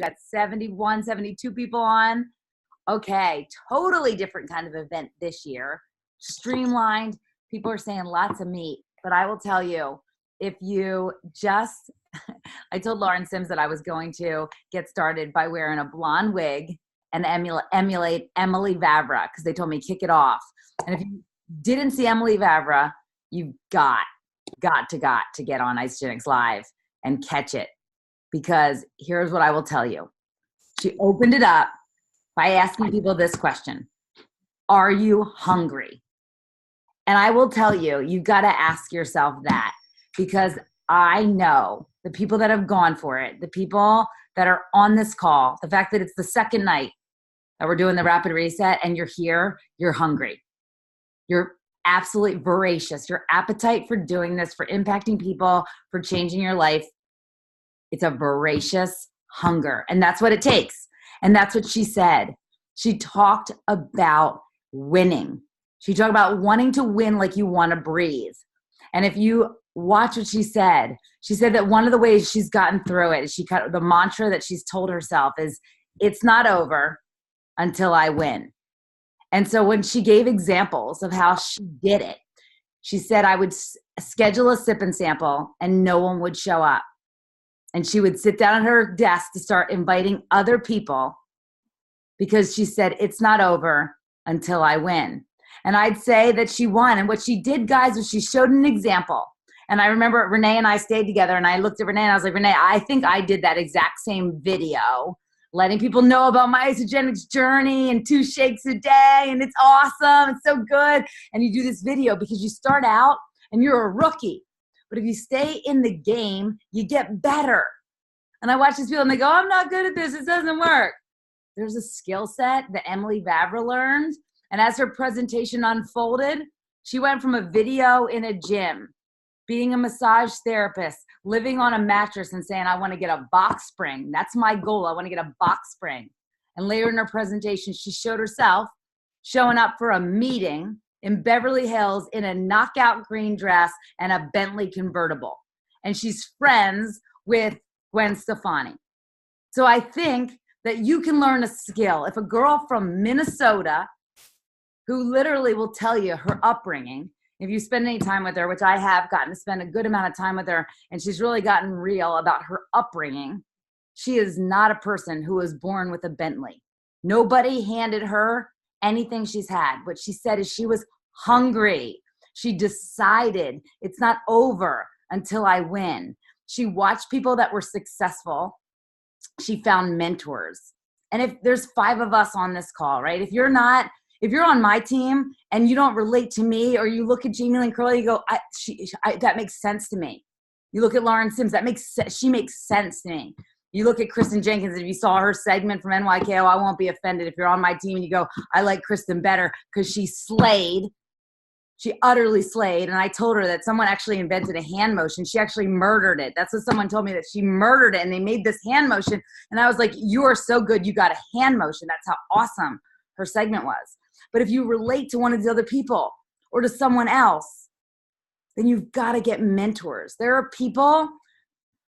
got 71, 72 people on. Okay, totally different kind of event this year. Streamlined. People are saying lots of meat, but I will tell you, if you just, I told Lauren Sims that I was going to get started by wearing a blonde wig and emulate Emily Vavra, because they told me kick it off. And if you didn't see Emily Vavra, you've got to get on Isogenics Live and catch it, because here's what I will tell you. She opened it up by asking people this question: are you hungry? And I will tell you, you've got to ask yourself that, because I know the people that have gone for it, the people that are on this call, the fact that it's the second night that we're doing the rapid reset and you're here, you're hungry. You're absolutely voracious. Your appetite for doing this, for impacting people, for changing your life, it's a voracious hunger. And that's what it takes. And that's what she said. She talked about winning. She talked about wanting to win like you want to breathe. And if you watch what she said that one of the ways she's gotten through it is the mantra that she's told herself is, it's not over until I win. And so when she gave examples of how she did it, she said, I would schedule a sip and sample and no one would show up. And she would sit down at her desk to start inviting other people, because she said, it's not over until I win. And I'd say that she won. And what she did, guys, was she showed an example. And I remember Renee and I stayed together, and I looked at Renee and I was like, Renee, I think I did that exact same video, letting people know about my isogenics journey and 2 shakes a day. And it's awesome. It's so good. And you do this video because you start out and you're a rookie. But if you stay in the game, you get better. And I watch these people and they go, I'm not good at this. It doesn't work. There's a skill set that Emily Vavra learned. And as her presentation unfolded, she went from a video in a gym, being a massage therapist, living on a mattress and saying, I want to get a box spring. That's my goal. I want to get a box spring. And later in her presentation, she showed herself showing up for a meeting in Beverly Hills in a knockout green dress and a Bentley convertible. And she's friends with Gwen Stefani. So I think that you can learn a skill. If a girl from Minnesota, who literally will tell you her upbringing, if you spend any time with her, which I have gotten to spend a good amount of time with her, and she's really gotten real about her upbringing, she is not a person who was born with a Bentley. Nobody handed her anything she's had. What she said is she was hungry. She decided it's not over until I win. She watched people that were successful. She found mentors. And if there's 5 of us on this call, right? If you're on my team and you don't relate to me, or you look at Jamie Lynn Curley, you go, that makes sense to me. You look at Lauren Sims, she makes sense to me. You look at Kristen Jenkins, if you saw her segment from NYKO, I won't be offended if you're on my team and you go, I like Kristen better because she slayed. She utterly slayed. And I told her that someone actually invented a hand motion. She actually murdered it. That's what someone told me, that she murdered it and they made this hand motion. And I was like, you are so good. You got a hand motion. That's how awesome her segment was. But if you relate to one of the other people or to someone else, then you've got to get mentors. There are people,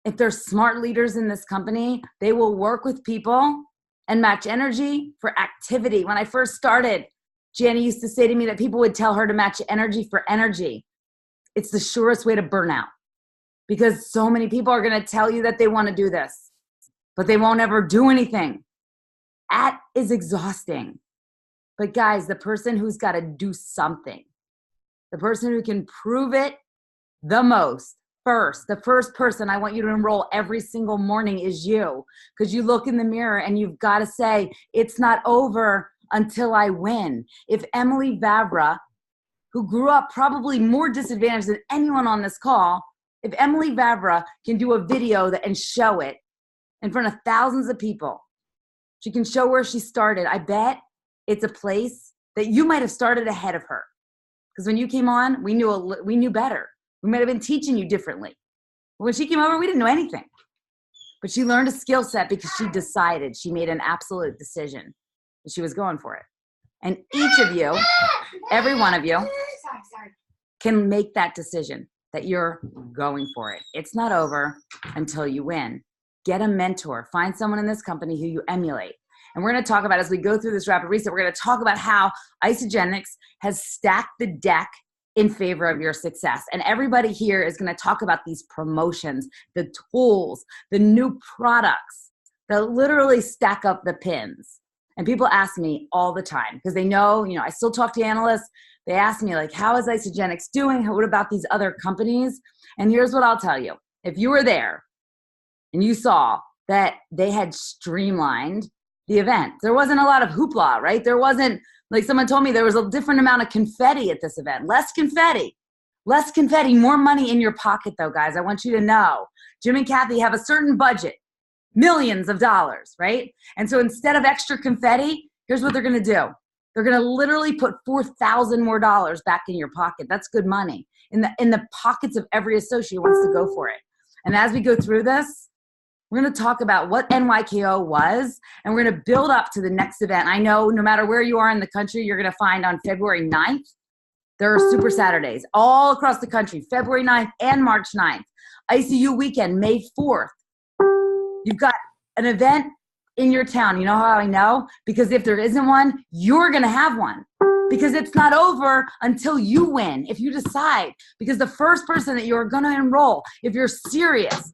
if they're smart leaders in this company, they will work with people and match energy for activity. When I first started, Janny used to say to me that people would tell her to match energy for energy. It's the surest way to burn out, because so many people are going to tell you that they want to do this, but they won't ever do anything. That is exhausting. But guys, the person who's got to do something, the person who can prove it the most first, the first person I want you to enroll every single morning is you, because you look in the mirror and you've got to say, it's not over until I win. If Emily Vavra, who grew up probably more disadvantaged than anyone on this call, if Emily Vavra can do a video and show it in front of thousands of people, she can show where she started. I bet it's a place that you might have started ahead of her. Because when you came on, we knew better. We might have been teaching you differently. But when she came over, we didn't know anything. But she learned a skill set because she decided, she made an absolute decision that she was going for it. And each of you, every one of you, can make that decision that you're going for it. It's not over until you win. get a mentor, find someone in this company who you emulate. And we're going to talk about, as we go through this rapid reset, we're going to talk about how Isagenix has stacked the deck in favor of your success. And everybody here is going to talk about these promotions, the tools, the new products that literally stack up the pins. And people ask me all the time because they know, I still talk to analysts. They ask me like, how is Isagenix doing? What about these other companies? And here's what I'll tell you. If you were there and you saw that they had streamlined the event, there wasn't a lot of hoopla, right? There wasn't, like someone told me, there was a different amount of confetti at this event. Less confetti, more money in your pocket though, guys. I want you to know, Jim and Kathy have a certain budget, millions of dollars, right? And so instead of extra confetti, here's what they're going to do. They're going to literally put $4,000 more back in your pocket. That's good money in the pockets of every associate who wants to go for it. And as we go through this, we're going to talk about what NYKO was, and we're going to build up to the next event. I know no matter where you are in the country, you're going to find on February 9th, there are Super Saturdays all across the country, February 9th and March 9th. ICU weekend, May 4th. You've got an event in your town. You know how I know? Because if there isn't one, you're going to have one. Because it's not over until you win, if you decide. Because the first person that you're going to enroll, if you're serious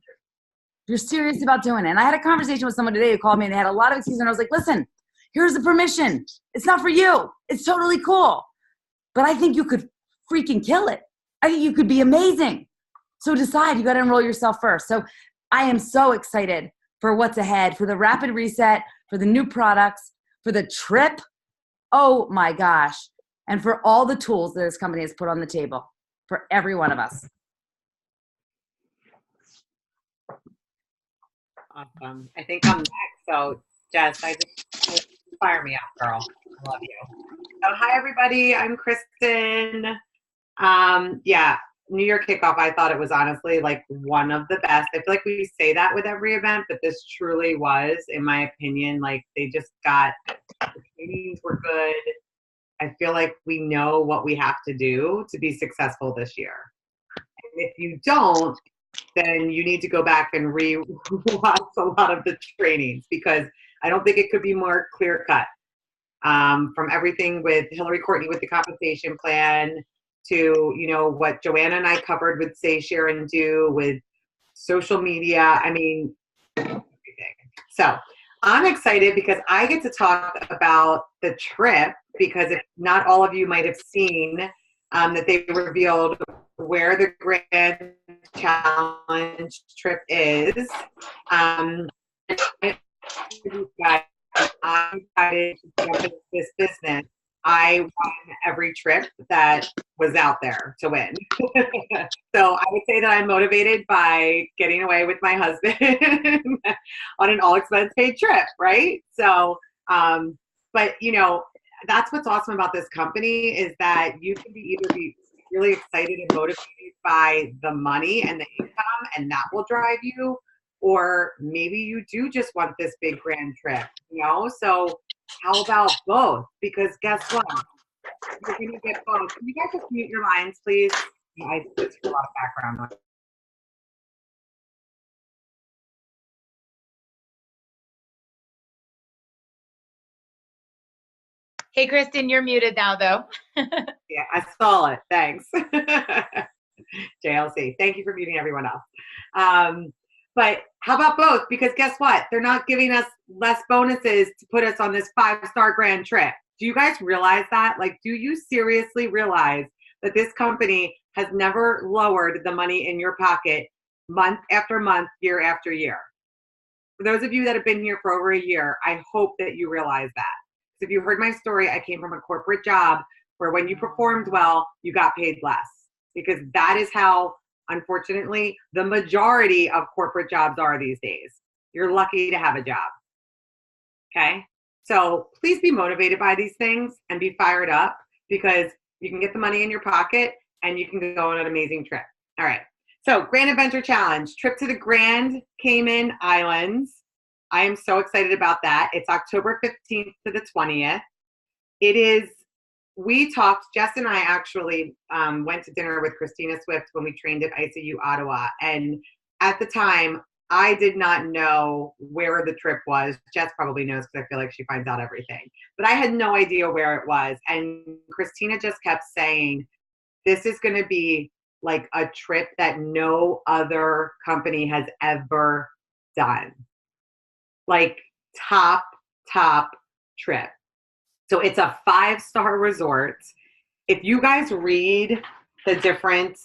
about doing it. And I had a conversation with someone today who called me and they had a lot of excuses. And I was like, listen, here's the permission. It's not for you. It's totally cool. But I think you could freaking kill it. I think you could be amazing. So decide. You got to enroll yourself first. So I am so excited for what's ahead, for the rapid reset, for the new products, for the trip. Oh my gosh. And for all the tools that this company has put on the table for every one of us. Awesome. I think I'm next. So Jess, just fire me up, girl. I love you. So hi everybody. I'm Kristen. New Year kickoff, I thought it was honestly like one of the best. I feel like we say that with every event, but this truly was, in my opinion, like the trainings were good. I feel like we know what we have to do to be successful this year. And if you don't, then you need to go back and re-watch a lot of the trainings because I don't think it could be more clear cut. From everything with Hillary Courtney with the compensation plan to, what Joanna and I covered with Say, Share, and Do with social media. I mean, everything. So I'm excited because I get to talk about the trip because if not all of you might have seen that they revealed where the Grand Challenge trip is. I'm excited to jump into this business. I won every trip that was out there to win. So I would say that I'm motivated by getting away with my husband on an all expense paid trip, right? So, but that's what's awesome about this company is that you can either be really excited and motivated by the money and the income, and that will drive you, or maybe you do just want this big grand trip, So how about both? Because guess what? You're going to get both. Can you guys just mute your lines, please? I just hear a lot of background noise. Hey, Kristen, you're muted now, though. Yeah, I saw it. Thanks. JLC. Thank you for muting everyone else. But how about both? Because guess what? They're not giving us less bonuses to put us on this 5-star grand trip. Do you guys realize that? Like, do you seriously realize that this company has never lowered the money in your pocket month after month, year after year? For those of you that have been here for over a year, I hope that you realize that. If you heard my story, I came from a corporate job where when you performed well, you got paid less. Because that is how, unfortunately, the majority of corporate jobs are these days. You're lucky to have a job. Okay? So please be motivated by these things and be fired up because you can get the money in your pocket and you can go on an amazing trip. All right. So Grand Adventure Challenge, trip to the Grand Cayman Islands. I am so excited about that. It's October 15th to the 20th. Jess and I actually went to dinner with Christina Swift when we trained at ICU Ottawa. And at the time, I did not know where the trip was. Jess probably knows because I feel like she finds out everything. But I had no idea where it was. And Christina just kept saying, this is going to be like a trip that no other company has ever done. Like top trip. So it's a 5-star resort. If you guys read the different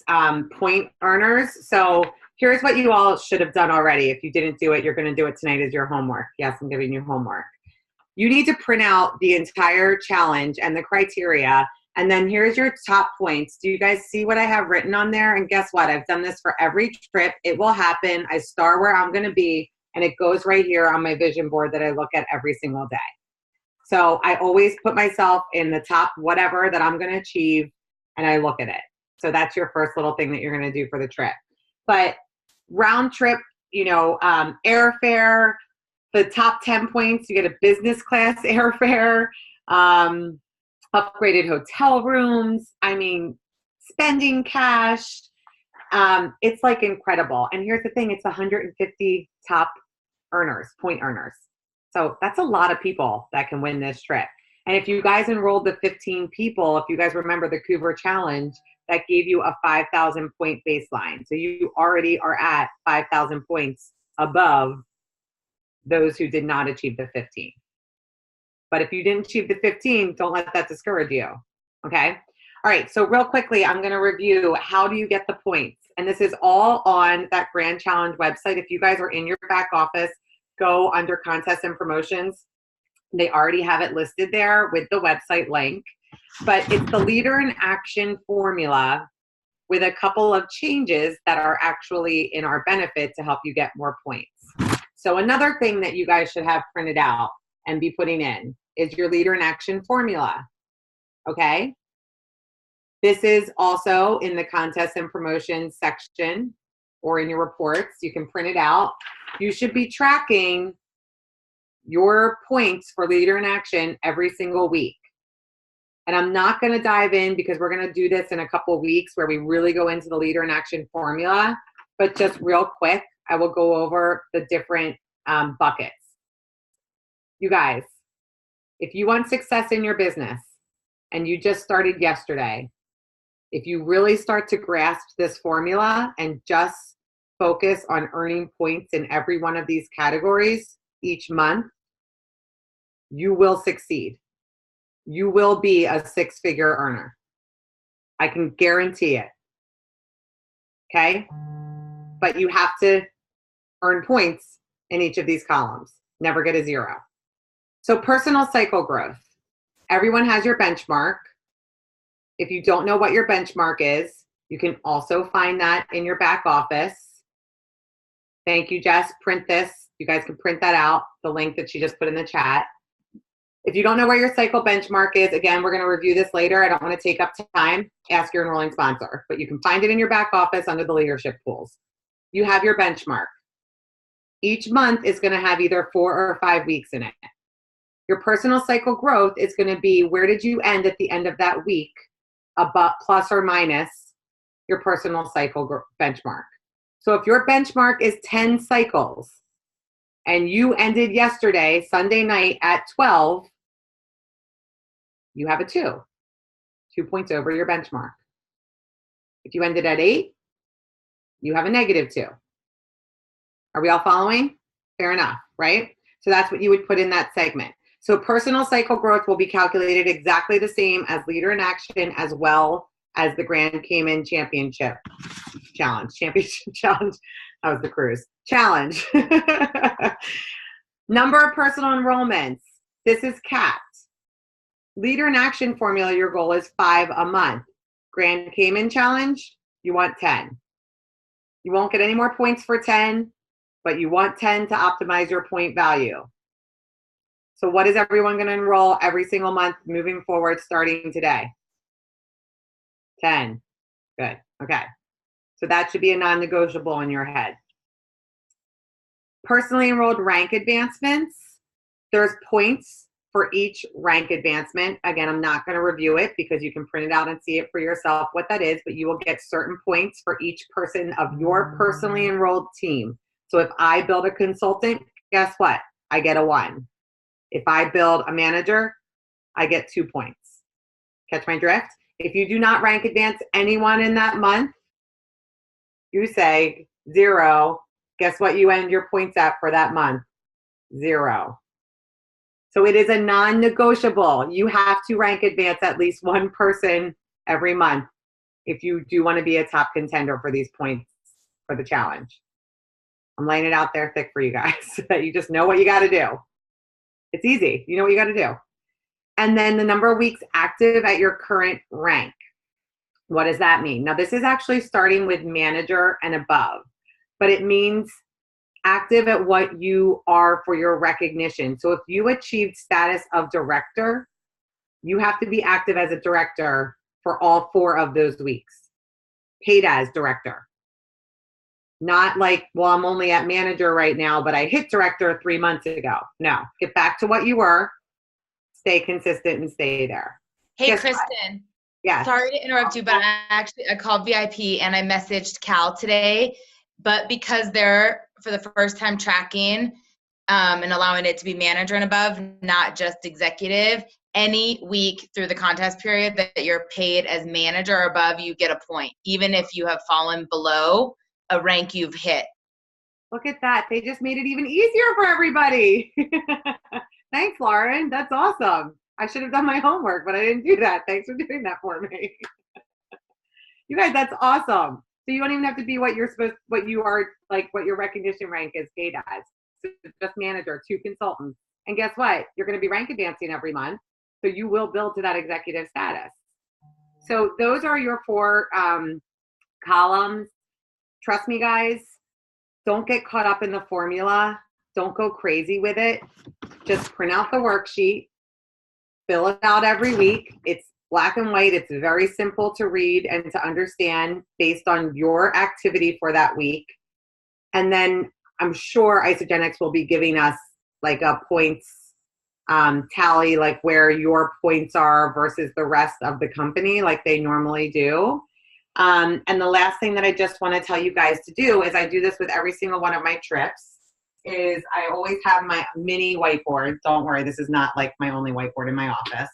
point earners, so here's what you all should have done already. If you didn't do it, you're going to do it tonight as your homework. Yes, I'm giving you homework. You need to print out the entire challenge and the criteria, and then here's your top points. Do you guys see what I have written on there? And guess what? I've done this for every trip. It will happen. I star where I'm going to be, and it goes right here on my vision board that I look at every single day. So I always put myself in the top whatever that I'm going to achieve, and I look at it. So that's your first little thing that you're going to do for the trip. But round trip, airfare, the top 10 points, you get a business class airfare, upgraded hotel rooms. I mean, spending cash. It's like incredible. And here's the thing, it's 150 top earners, point earners. So that's a lot of people that can win this trip. And if you guys enrolled the 15 people, if you guys remember the Cougar Challenge, that gave you a 5,000 point baseline. So you already are at 5,000 points above those who did not achieve the 15. But if you didn't achieve the 15, don't let that discourage you. Okay? All right, so real quickly, I'm going to review how do you get the points. And this is all on that Grand Challenge website. If you guys are in your back office, go under contests and promotions. They already have it listed there with the website link. But it's the Leader in Action formula with a couple of changes that are actually in our benefit to help you get more points. So another thing that you guys should have printed out and be putting in is your Leader in Action formula. Okay? This is also in the contests and promotions section or in your reports. You can print it out. You should be tracking your points for Leader in Action every single week. And I'm not going to dive in because we're going to do this in a couple of weeks where we really go into the Leader in Action formula. But just real quick, I will go over the different buckets. You guys, if you want success in your business and you just started yesterday, if you really start to grasp this formula and just focus on earning points in every one of these categories each month, you will succeed. You will be a 6-figure earner. I can guarantee it. Okay? But you have to earn points in each of these columns. Never get a 0. So personal cycle growth. Everyone has your benchmark. If you don't know what your benchmark is, you can also find that in your back office. Thank you, Jess. Print this. You guys can print that out, the link that she just put in the chat. If you don't know where your cycle benchmark is, again, we're going to review this later. I don't want to take up time. Ask your enrolling sponsor. But you can find it in your back office under the leadership tools. You have your benchmark. Each month is going to have either 4 or 5 weeks in it. Your personal cycle growth is going to be where did you end at the end of that week, about plus or minus your personal cycle benchmark. So if your benchmark is 10 cycles and you ended yesterday, Sunday night at 12, you have a 2 points over your benchmark. If you ended at 8, you have a -2. Are we all following? Fair enough, right? So that's what you would put in that segment. So personal cycle growth will be calculated exactly the same as Leader in Action as well as the Grand Cayman Championship Challenge. Championship Challenge. That was the cruise. Challenge. Number of personal enrollments. This is capped. Leader in Action formula, your goal is 5 a month. Grand Cayman Challenge, you want 10. You won't get any more points for 10, but you want 10 to optimize your point value. So what is everyone going to enroll every single month moving forward starting today? 10. Good. Okay. So that should be a non-negotiable in your head. Personally enrolled rank advancements. There's points for each rank advancement. Again, I'm not going to review it because you can print it out and see it for yourself what that is, but you will get certain points for each person of your personally enrolled team. So if I build a consultant, guess what? I get a 1. If I build a manager, I get 2 points. Catch my drift? If you do not rank advance anyone in that month, you say 0. Guess what you end your points at for that month? 0. So it is a non-negotiable. You have to rank advance at least one person every month if you do want to be a top contender for these points for the challenge. I'm laying it out there thick for you guys so that you just know what you got to do. It's easy. You know what you got to do. And then the number of weeks active at your current rank. What does that mean? Now, this is actually starting with manager and above, but it means active at what you are for your recognition. So if you achieved status of director, you have to be active as a director for all 4 of those weeks, paid as director. Not like, well, I'm only at manager right now, but I hit director 3 months ago. No, get back to what you were, stay consistent and stay there. Hey, Guess Kristen. what? Yeah. Sorry to interrupt you, but I called VIP and I messaged Cal today, but because they're for the first time tracking and allowing it to be manager and above, not just executive, any week through the contest period that you're paid as manager or above, you get a point, even if you have fallen below a rank you've hit. Look at that. They just made it even easier for everybody. Thanks, Lauren. That's awesome. I should have done my homework, but I didn't do that. Thanks for doing that for me. You guys, that's awesome. So you don't even have to be what you're supposed, what you are, like what your recognition rank is paid as. So just manager, 2 consultants. And guess what? You're going to be rank advancing every month. So you will build to that executive status. So those are your 4 columns. Trust me, guys, don't get caught up in the formula. Don't go crazy with it. Just print out the worksheet, fill it out every week. It's black and white. It's very simple to read and to understand based on your activity for that week. And then I'm sure Isagenix will be giving us like a points tally, like where your points are versus the rest of the company, like they normally do. And the last thing that I just want to tell you guys to do is I do this with every single one of my trips is I always have my mini whiteboard. Don't worry, this is not like my only whiteboard in my office.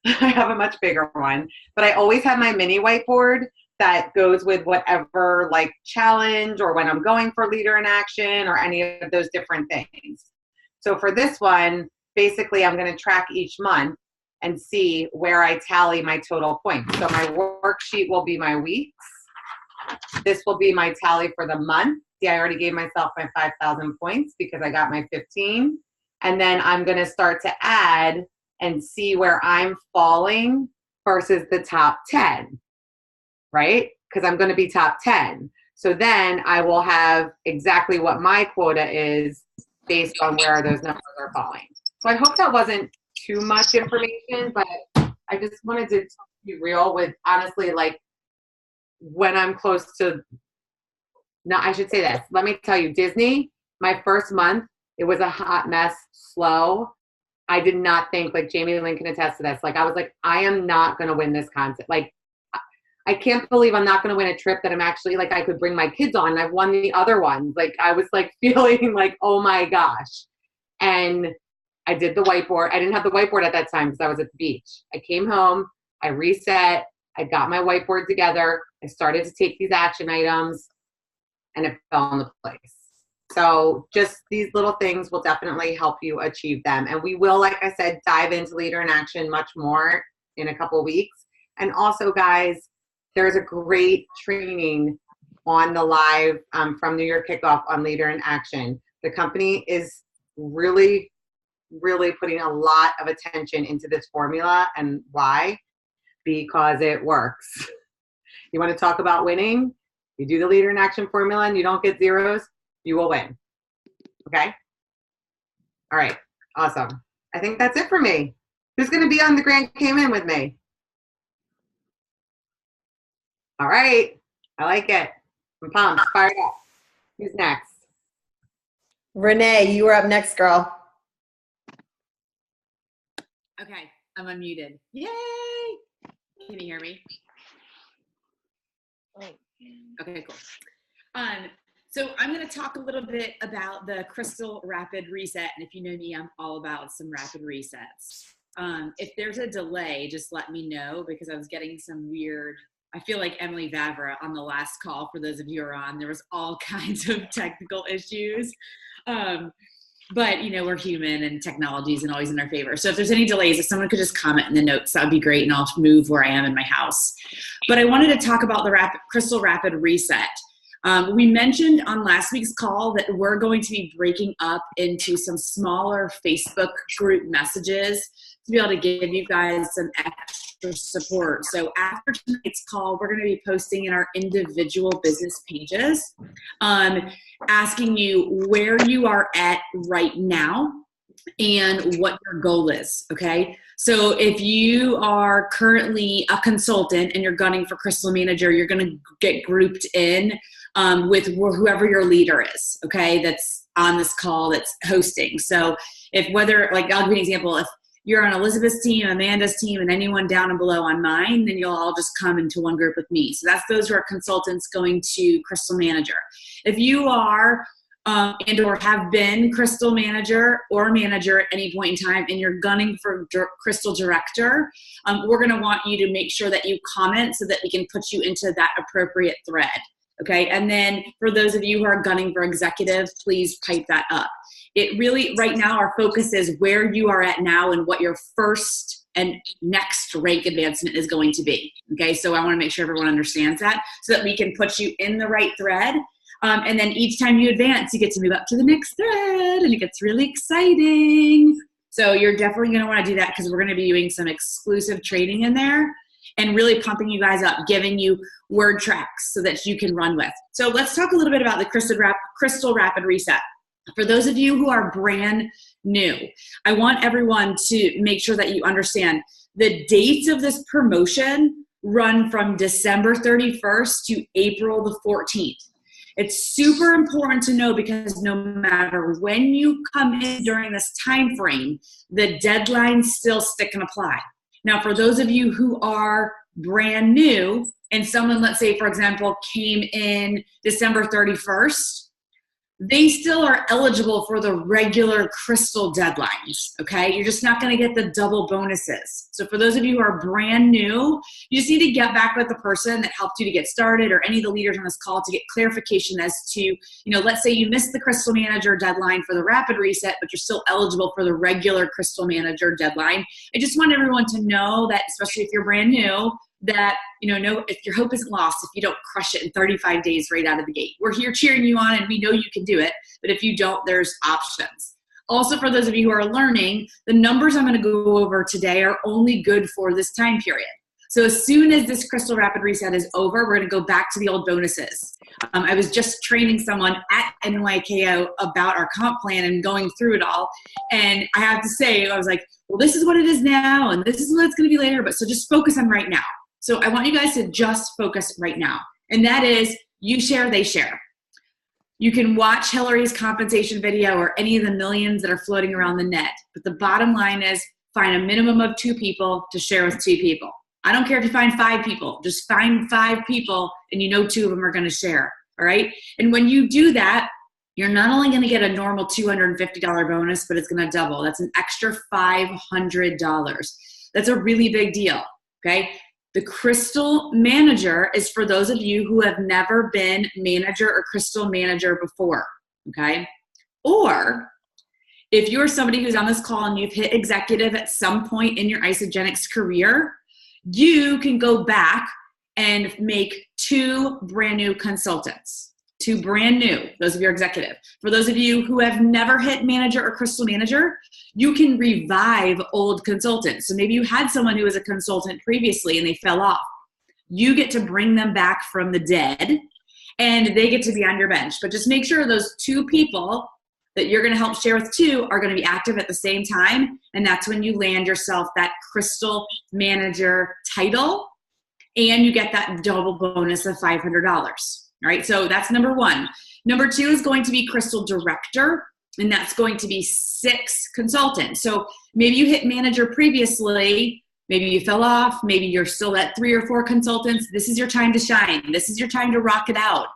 I have a much bigger one, but I always have my mini whiteboard that goes with whatever like challenge or when I'm going for leader in action or any of those different things. So for this one, basically I'm going to track each month and see where I tally my total points. So my worksheet will be my weeks. This will be my tally for the month. See, I already gave myself my 5,000 points because I got my 15. And then I'm going to start to add and see where I'm falling versus the top 10, right? Because I'm going to be top 10. So then I will have exactly what my quota is based on where those numbers are falling. So I hope that wasn't too much information, but I just wanted to be real with honestly, like when I'm close to, no, I should say this. Let me tell you, Disney, my first month, it was a hot mess, slow. I did not think, like Jamie Lynn can attest to this. Like I was like, I am not going to win this contest. Like I can't believe I'm not going to win a trip that I'm actually like, I could bring my kids on. And I've won the other ones. Like I was like feeling like, oh my gosh. And I did the whiteboard. I didn't have the whiteboard at that time because I was at the beach. I came home, I reset, I got my whiteboard together. I started to take these action items and it fell into place. So just these little things will definitely help you achieve them. And we will, like I said, dive into Leader in Action much more in a couple of weeks. And also, guys, there's a great training on the live from New Year Kickoff on Leader in Action. The company is really putting a lot of attention into this formula. And why? Because it works. You want to talk about winning? You do the Leader in Action formula and you don't get zeros, you will win. Okay? All right. Awesome. I think that's it for me. Who's going to be on the Grand Cayman with me? All right. I like it. I'm pumped. Fired up. Who's next? Renee, you were up next, girl. Okay, I'm unmuted. Yay! Can you hear me? Okay, cool. So I'm going to talk a little bit about the Crystal Rapid Reset. And if you know me, I'm all about some rapid resets. If there's a delay, just let me know, because I was getting some weird, I feel like Emily Vavra on the last call, for those of you who are on, there was all kinds of technical issues. But, you know, we're human and technology isn't always in our favor. So if there's any delays, if someone could just comment in the notes, that would be great. And I'll move where I am in my house. But I wanted to talk about the Crystal Rapid Reset. We mentioned on last week's call that we're going to be breaking up into some smaller Facebook group messages to be able to give you guys some extra support. So after tonight's call, we're going to be posting in our individual business pages, asking you where you are at right now and what your goal is, okay? So if you are currently a consultant and you're gunning for Crystal Manager, you're going to get grouped in with whoever your leader is, okay, that's on this call that's hosting. So if whether, like, I'll give you an example. If you're on Elizabeth's team, Amanda's team, and anyone down and below on mine, then you'll all just come into one group with me. So that's those who are consultants going to Crystal Manager. If you are and or have been Crystal Manager or Manager at any point in time and you're gunning for Crystal Director, we're going to want you to make sure that you comment so that we can put you into that appropriate thread. Okay, and then for those of you who are gunning for executive, please pipe that up. It really, right now, our focus is where you are at now and what your first and next rank advancement is going to be. Okay, so I want to make sure everyone understands that so that we can put you in the right thread. And then each time you advance, you get to move up to the next thread, and it gets really exciting. So you're definitely going to want to do that, because we're going to be doing some exclusive training in there and really pumping you guys up, giving you word tracks so that you can run with. So let's talk a little bit about the Crystal Rapid Reset. For those of you who are brand new, I want everyone to make sure that you understand the dates of this promotion run from December 31st to April the 14th. It's super important to know, because no matter when you come in during this time frame, the deadlines still stick and apply. Now, for those of you who are brand new and someone, let's say, for example, came in December 31st, they still are eligible for the regular Crystal deadlines, okay? You're just not going to get the double bonuses. So for those of you who are brand new, you just need to get back with the person that helped you to get started, or any of the leaders on this call, to get clarification as to, you know, let's say you missed the Crystal Manager deadline for the Rapid Reset, but you're still eligible for the regular Crystal Manager deadline. I just want everyone to know that, especially if you're brand new, that, you know, if your hope isn't lost if you don't crush it in 35 days right out of the gate. We're here cheering you on, and we know you can do it, but if you don't, there's options. Also, for those of you who are learning, the numbers I'm going to go over today are only good for this time period. So as soon as this Crystal Rapid Reset is over, we're going to go back to the old bonuses. I was just training someone at NYKO about our comp plan and going through it all. And I have to say, I was like, well, this is what it is now, and this is what it's going to be later. But so just focus on right now. So I want you guys to just focus right now. And that is, you share, they share. You can watch Hillary's compensation video or any of the millions that are floating around the net. But the bottom line is, find a minimum of 2 people to share with 2 people. I don't care if you find 5 people. Just find 5 people, and you know 2 of them are going to share. All right? And when you do that, you're not only going to get a normal $250 bonus, but it's going to double. That's an extra $500. That's a really big deal. Okay? The Crystal Manager is for those of you who have never been manager or Crystal Manager before, okay? Or if you're somebody who's on this call and you've hit executive at some point in your Isogenics career, you can go back and make 2 brand new consultants. 2 brand new, those of you are executive. For those of you who have never hit manager or Crystal Manager, you can revive old consultants. So maybe you had someone who was a consultant previously and they fell off. You get to bring them back from the dead, and they get to be on your bench. But just make sure those 2 people that you're going to help share with 2 are going to be active at the same time, and that's when you land yourself that Crystal Manager title, and you get that double bonus of $500. All right, so that's number 1. Number 2 is going to be Crystal Director, and that's going to be 6 consultants. So maybe you hit manager previously, maybe you fell off, maybe you're still at 3 or 4 consultants. This is your time to shine. This is your time to rock it out.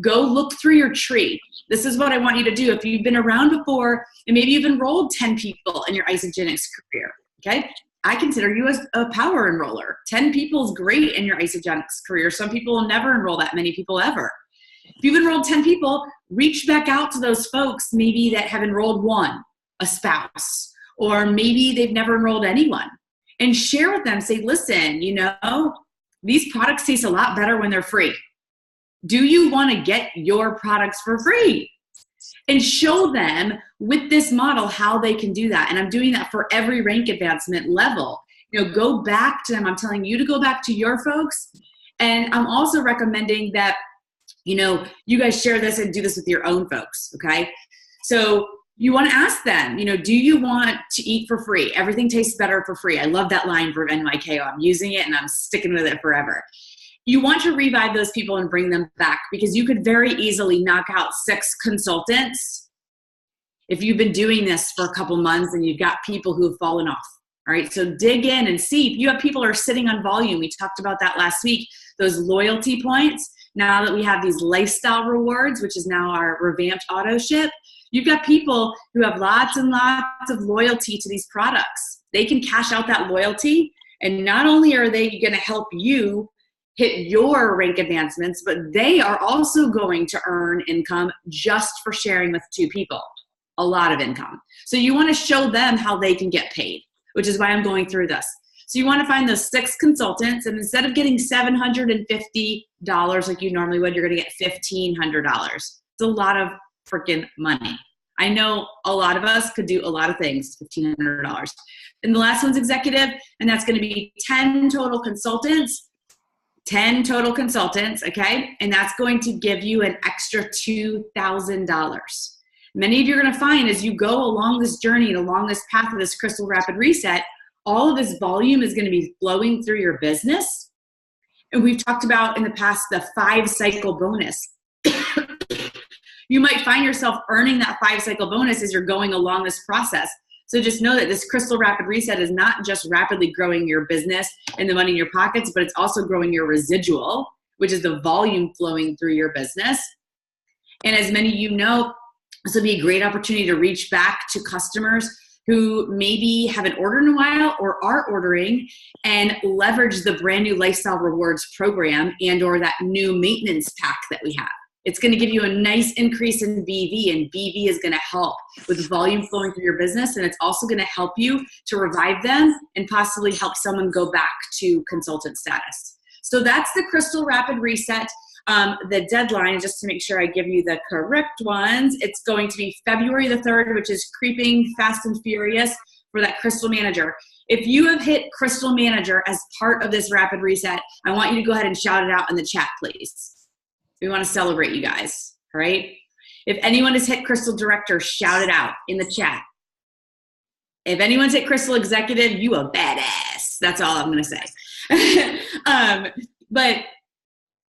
Go look through your tree. This is what I want you to do. If you've been around before and maybe you've enrolled 10 people in your Isagenix career, okay? I consider you as a power enroller. 10 people is great in your Isagenix career. Some people will never enroll that many people ever. If you've enrolled 10 people, reach back out to those folks maybe that have enrolled one, a spouse, or maybe they've never enrolled anyone, and share with them. Say, listen, these products taste a lot better when they're free. Do you want to get your products for free? And show them with this model how they can do that. And I'm doing that for every rank advancement level. Go back to them. I'm telling you to go back to your folks. And I'm also recommending that, you guys share this and do this with your own folks, okay? So you want to ask them, do you want to eat for free? Everything tastes better for free. I love that line from NYKO. I'm using it and I'm sticking with it forever. You want to revive those people and bring them back, because you could very easily knock out 6 consultants if you've been doing this for a couple months and you've got people who have fallen off. All right, so dig in and see if you have people who are sitting on volume. We talked about that last week, those loyalty points. Now that we have these lifestyle rewards, which is now our revamped auto ship, you've got people who have lots and lots of loyalty to these products. They can cash out that loyalty, and not only are they going to help you hit your rank advancements, but they are also going to earn income just for sharing with 2 people, a lot of income. So you want to show them how they can get paid, which is why I'm going through this. So you want to find those 6 consultants, and instead of getting $750 like you normally would, you're going to get $1,500. It's a lot of freaking money. I know a lot of us could do a lot of things, $1,500. And the last one's executive, and that's going to be 10 total consultants. 10 total consultants, okay? And that's going to give you an extra $2,000. Many of you are going to find as you go along this journey and along this path of this Crystal Rapid Reset, all of this volume is going to be flowing through your business. And we've talked about in the past the 5-cycle bonus. You might find yourself earning that 5-cycle bonus as you're going along this process. So just know that this Crystal Rapid Reset is not just rapidly growing your business and the money in your pockets, but it's also growing your residual, which is the volume flowing through your business. And as many of you know, this will be a great opportunity to reach back to customers who maybe haven't ordered in a while or are ordering, and leverage the brand new Lifestyle Rewards program and or that new maintenance pack that we have. It's going to give you a nice increase in BV, and BV is going to help with volume flowing through your business, and it's also going to help you to revive them and possibly help someone go back to consultant status. So that's the Crystal Rapid Reset. The deadline, just to make sure I give you the correct ones, it's going to be February the 3rd, which is creeping fast and furious for that Crystal Manager. If you have hit Crystal Manager as part of this Rapid Reset, I want you to go ahead and shout it out in the chat, please. We want to celebrate you guys, all right? If anyone has hit Crystal Director, shout it out in the chat. If anyone's hit Crystal Executive, you a badass. That's all I'm going to say. But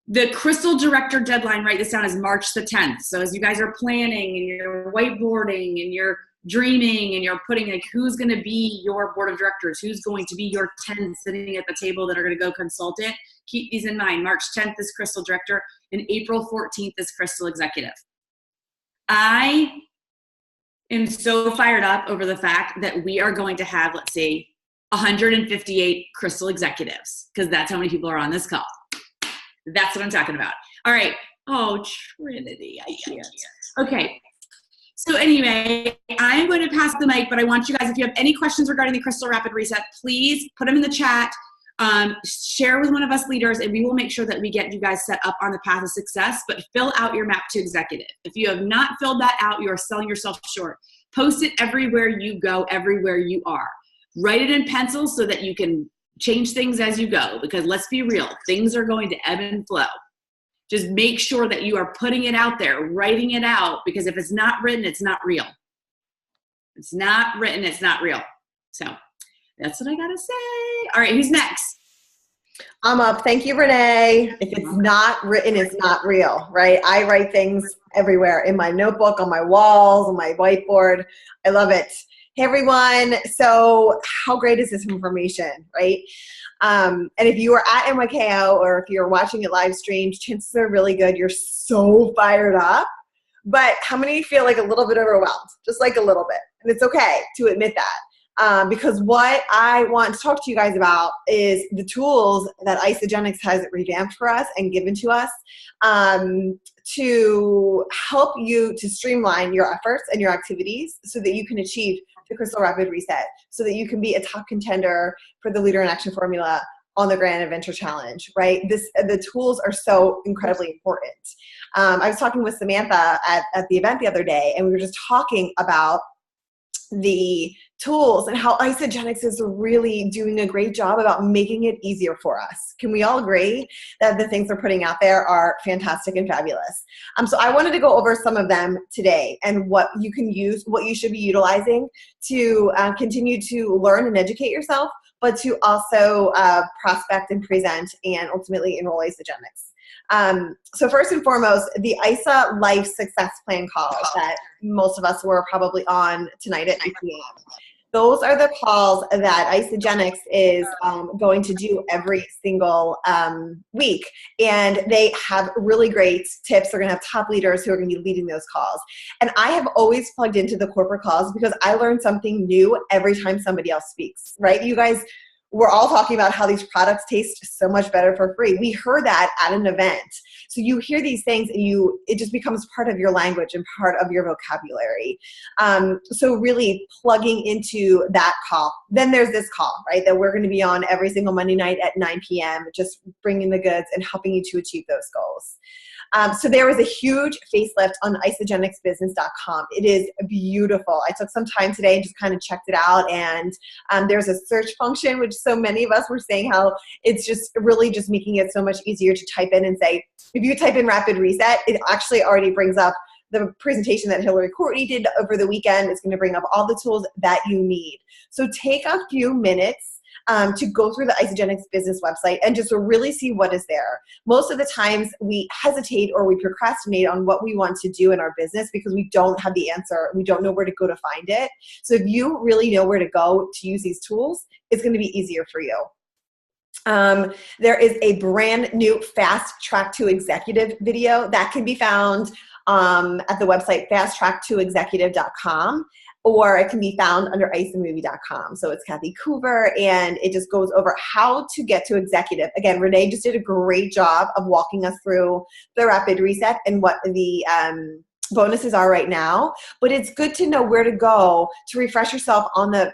the Crystal Director deadline, write this down, is March the 10th. So as you guys are planning and you're whiteboarding and you're dreaming and you're putting like who's going to be your board of directors, who's going to be your 10 sitting at the table that are going to go consultant, keep these in mind. March 10th is Crystal Director and April 14th is Crystal Executive. I am so fired up over the fact that we are going to have, let's say, 158 Crystal Executives, because that's how many people are on this call. That's what I'm talking about. All right. Oh, Trinity, I can't. Okay. So anyway, I'm going to pass the mic, but I want you guys, if you have any questions regarding the Crystal Rapid Reset, please put them in the chat. Share with one of us leaders, and we will make sure that we get you guys set up on the path of success. But fill out your map to executive. If you have not filled that out, you are selling yourself short. Post it everywhere you go, everywhere you are. Write it in pencil so that you can change things as you go, because let's be real, things are going to ebb and flow. Just make sure that you are putting it out there, writing it out, because if it's not written, it's not real. It's not written, it's not real. So that's what I got to say. All right, who's next? I'm up. Thank you, Renee. If it's not written, it's not real, right? I write things everywhere, in my notebook, on my walls, on my whiteboard. I love it. Hey everyone. So how great is this information, right? And if you are at NYKO or if you're watching it live streamed, chances are really good you're so fired up. But how many feel like a little bit overwhelmed? Just like a little bit. And it's okay to admit that. Because what I want to talk to you guys about is the tools that Isagenix has revamped for us and given to us to help you to streamline your efforts and your activities so that you can achieve the Crystal Rapid Reset, so that you can be a top contender for the Leader in Action formula on the Grand Adventure Challenge, right? The tools are so incredibly important. I was talking with Samantha at the event the other day, and we were just talking about the tools and how Isagenix is really doing a great job about making it easier for us. Can we all agree that the things they're putting out there are fantastic and fabulous? So I wanted to go over some of them today and what you can use, what you should be utilizing to continue to learn and educate yourself, but to also prospect and present and ultimately enroll Isagenix. So first and foremost, the ISA Life Success Plan calls that most of us were probably on tonight at 8 p.m. Those are the calls that Isagenix is going to do every single week. And they have really great tips. They're going to have top leaders who are going to be leading those calls. And I have always plugged into the corporate calls because I learn something new every time somebody else speaks, right? You guys, we're all talking about how these products taste so much better for free. We heard that at an event. So you hear these things and it just becomes part of your language and part of your vocabulary. So really plugging into that call. Then there's this call, right, that we're going to be on every single Monday night at 9 p.m., just bringing the goods and helping you to achieve those goals. So there was a huge facelift on isagenixbusiness.com. It is beautiful. I took some time today and just kind of checked it out. And there's a search function, which so many of us were saying how it's just really just making it so much easier to type in and say, if you type in Rapid Reset, it actually already brings up the presentation that Hillary Courtney did over the weekend. It's going to bring up all the tools that you need. So take a few minutes to go through the Isagenix business website and just to really see what is there. Most of the times we hesitate or we procrastinate on what we want to do in our business because we don't have the answer. We don't know where to go to find it. So if you really know where to go to use these tools, it's going to be easier for you. There is a brand new Fast Track to Executive video that can be found at the website fasttrack2executive.com. Or it can be found under isamovie.com. So it's Kathy Coover, and it just goes over how to get to executive. Again, Renee just did a great job of walking us through the Rapid Reset and what the bonuses are right now. But it's good to know where to go to refresh yourself on the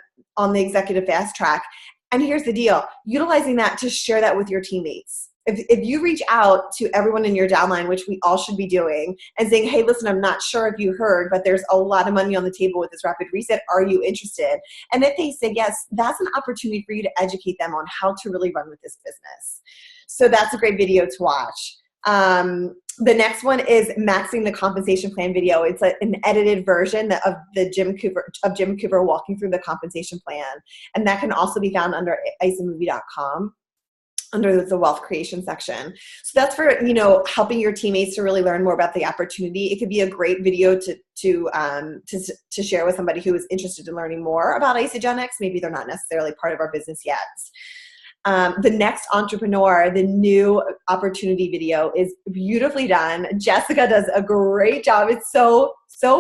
executive fast track. And here's the deal, utilizing that to share that with your teammates. If you reach out to everyone in your downline, which we all should be doing, and saying, hey, listen, I'm not sure if you heard, but there's a lot of money on the table with this Rapid Reset. Are you interested? And if they say yes, that's an opportunity for you to educate them on how to really run with this business. So that's a great video to watch. The next one is Maxing the Compensation Plan video. It's an edited version of Jim Cooper walking through the compensation plan. And that can also be found under isamovie.com. under the wealth creation section. So that's for, helping your teammates to really learn more about the opportunity. It could be a great video to share with somebody who is interested in learning more about Isagenix. Maybe they're not necessarily part of our business yet. The next entrepreneur, the new opportunity video is beautifully done. Jessica does a great job. It's so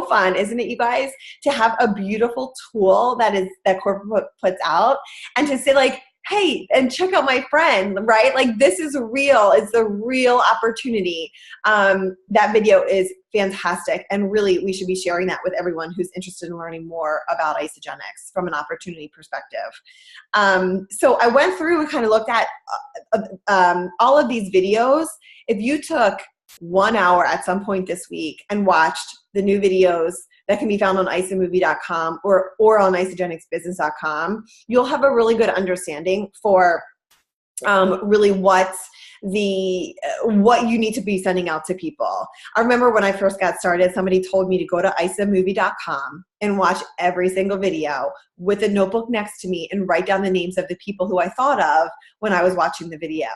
fun, isn't it, you guys, to have a beautiful tool that corporate puts out and to say like, hey, and check out my friend, right? Like this is real. It's a real opportunity. That video is fantastic. And really, we should be sharing that with everyone who's interested in learning more about Isagenix from an opportunity perspective. So I went through and kind of looked at all of these videos. If you took 1 hour at some point this week and watched the new videos that can be found on isamovie.com or on isagenixbusiness.com, you'll have a really good understanding for really what you need to be sending out to people. I remember when I first got started, somebody told me to go to isamovie.com and watch every single video with a notebook next to me and write down the names of the people who I thought of when I was watching the video.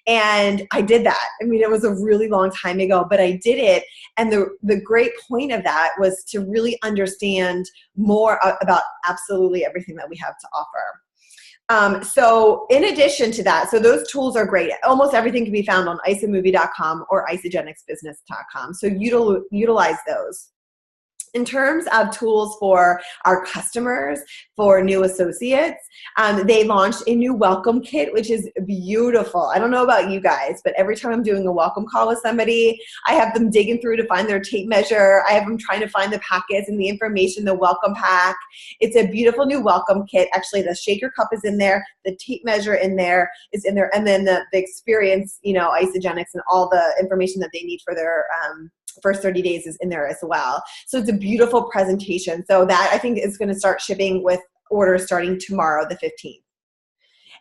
And I did that. I mean, it was a really long time ago, but I did it. And the great point of that was to really understand more about absolutely everything that we have to offer. So in addition to that, so those tools are great. Almost everything can be found on isamovie.com or isagenixbusiness.com. So utilize those. In terms of tools for our customers, for new associates, they launched a new welcome kit, which is beautiful. I don't know about you guys, but every time I'm doing a welcome call with somebody, I have them digging through to find their tape measure. I have them trying to find the packets and the information, the welcome pack. It's a beautiful new welcome kit. Actually, the shaker cup is in there, the tape measure is in there, and then the experience, Isagenix and all the information that they need for their first 30 days is in there as well. So it's a beautiful presentation. So that I think is going to start shipping with orders starting tomorrow, the 15th.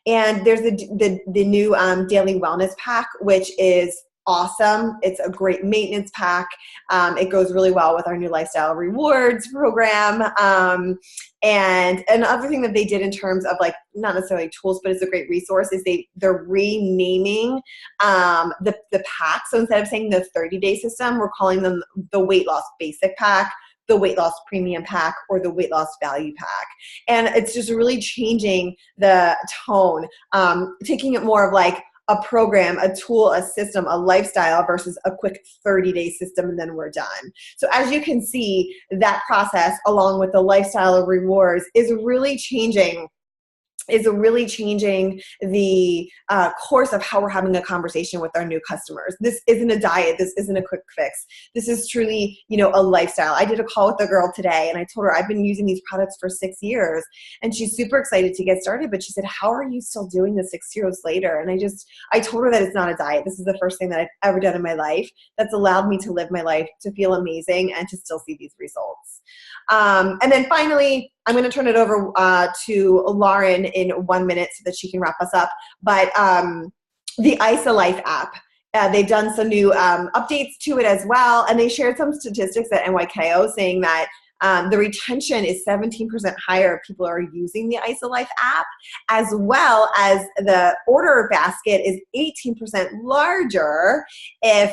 And there's the new daily wellness pack, which is awesome. It's a great maintenance pack. It goes really well with our new lifestyle rewards program. And another thing that they did in terms of not necessarily tools, but it's a great resource is they're renaming the pack. So instead of saying the 30-day system, we're calling them the weight loss basic pack, the weight loss premium pack, or the weight loss value pack. And it's just really changing the tone, taking it more of a program, a tool, a system, a lifestyle versus a quick 30-day system, and then we're done. So as you can see, that process along with the lifestyle rewards is really changing the course of how we're having a conversation with our new customers. This isn't a diet. This isn't a quick fix. This is truly, a lifestyle. I did a call with a girl today and I told her I've been using these products for 6 years and she's super excited to get started, but she said, how are you still doing this 6 years later? And I told her that it's not a diet. This is the first thing that I've ever done in my life that's allowed me to live my life, to feel amazing, and to still see these results. And then finally, I'm going to turn it over to Lauren in 1 minute so that she can wrap us up. But the IsaLife app, they've done some new updates to it as well. And they shared some statistics at NYKO saying that the retention is 17% higher if people are using the IsaLife app, as well as the order basket is 18% larger if